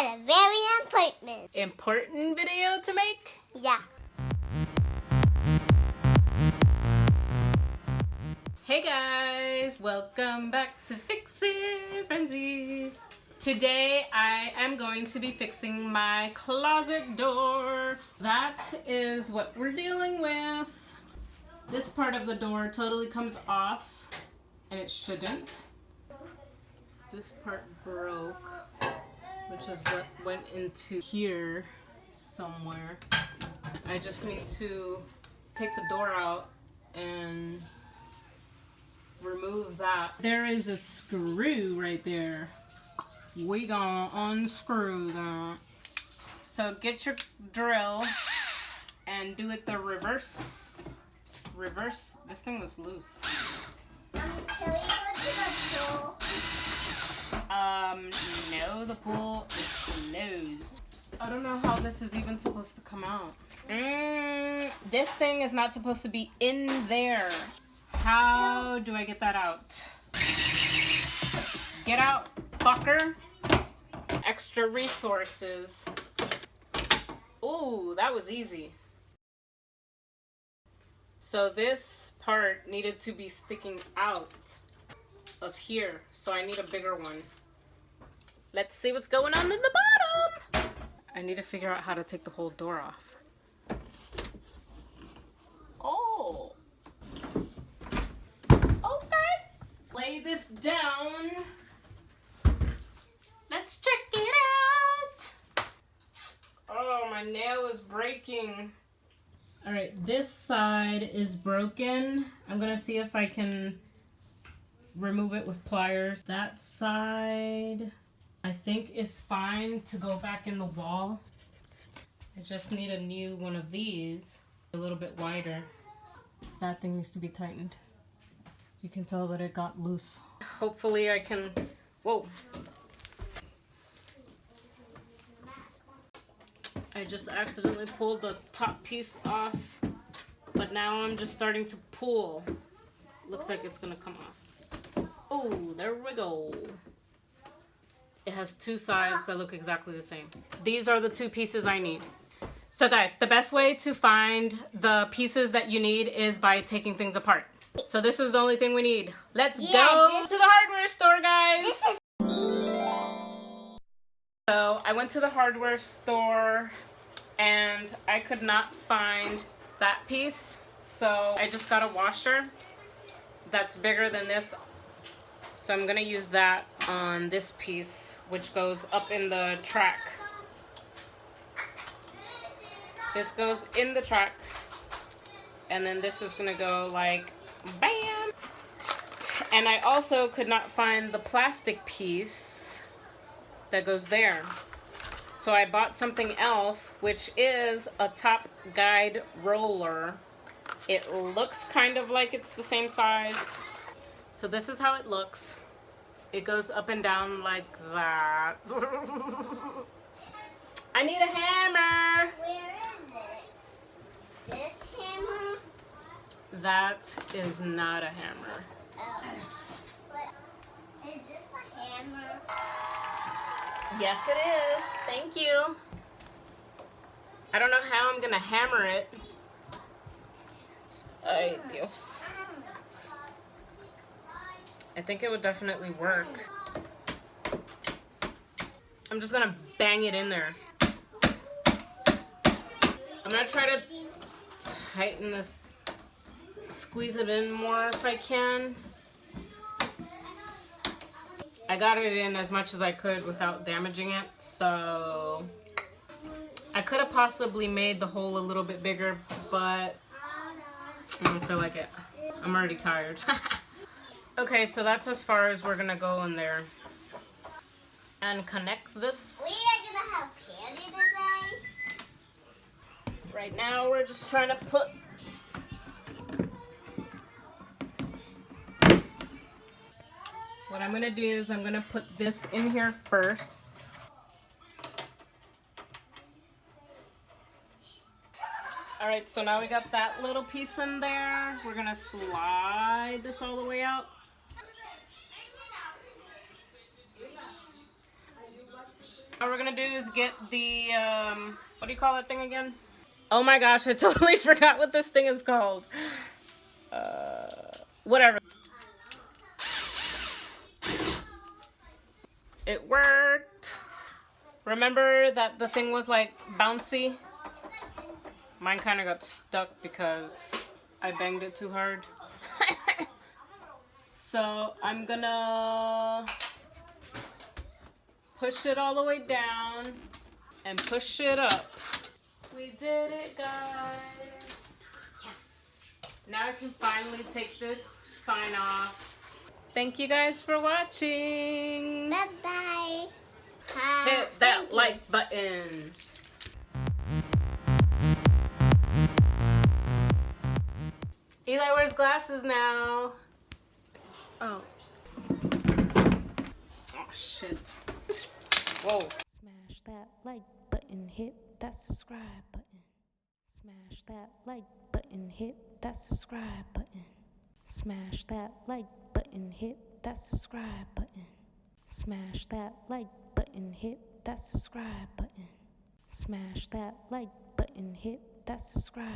got a very important video to make? Yeah. Hey guys, welcome back to Fix It Frenzy. Today I am going to be fixing my closet door. That is what we're dealing with. This part of the door totally comes off, and it shouldn't. This part broke, which is what went into here somewhere. I just need to take the door out and remove that. There is a screw right there. We gonna unscrew that. So get your drill and do it the reverse. This thing was loose. Can we go to the pool? No, the pool is closed. I don't know how this is even supposed to come out. This thing is not supposed to be in there. How do I get that out? Get out, fucker. Extra resources. Ooh, that was easy. So this part needed to be sticking out of here. So I need a bigger one. Let's see what's going on in the bottom. I need to figure out how to take the whole door off. Oh. Okay. Lay this down. Let's check it out. Oh, my nail is breaking. All right, this side is broken. I'm gonna see if I can remove it with pliers. That side, I think, is fine to go back in the wall. I just need a new one of these, a little bit wider. That thing needs to be tightened. You can tell that it got loose. Hopefully I can, whoa. I just accidentally pulled the top piece off, but now I'm just starting to pull. Looks like it's gonna come off. Oh, there we go. It has two sides that look exactly the same. These are the two pieces I need. So guys, the best way to find the pieces that you need is by taking things apart. So this is the only thing we need. Let's go to the hardware store, guys. So I went to the hardware store and I could not find that piece. So I just got a washer that's bigger than this. So I'm gonna use that on this piece, which goes up in the track. This goes in the track, and then this is gonna go like bam. And I also could not find the plastic piece that goes there. So I bought something else, which is a top guide roller. It looks kind of like it's the same size. So this is how it looks. It goes up and down like that. I need a hammer. Where is it? This hammer? That is not a hammer. Oh. But is this a hammer? Yes, it is. Thank you. I don't know how I'm gonna hammer it. Ay, Dios. I think it would definitely work. I'm just gonna bang it in there. I'm gonna try to tighten this, squeeze it in more if I can. I got it in as much as I could without damaging it, so I could have possibly made the hole a little bit bigger, but I don't feel like it. I'm already tired. Okay, so that's as far as we're gonna go in there. And connect this. We are gonna have candy today. Right now we're just trying to put what I'm gonna do is I'm gonna put this in here first. Alright, so now we got that little piece in there. We're gonna slide this all the way out. What we're gonna do is get the, what do you call that thing again? Oh my gosh, I totally forgot what this thing is called. Whatever. It worked. Remember that the thing was like bouncy? Mine kind of got stuck because I banged it too hard. So I'm gonna push it all the way down and push it up. We did it, guys. Yes. Now I can finally take this sign off. Thank you guys for watching. Bye-bye. Hit that like button. Eli wears glasses now. Oh. Oh, shit. Whoa. Smash that like button, hit that subscribe button. Smash that like button, hit that subscribe button. Smash that like button, hit that subscribe button. Smash that like button, hit that subscribe button. Smash that like button, hit that subscribe.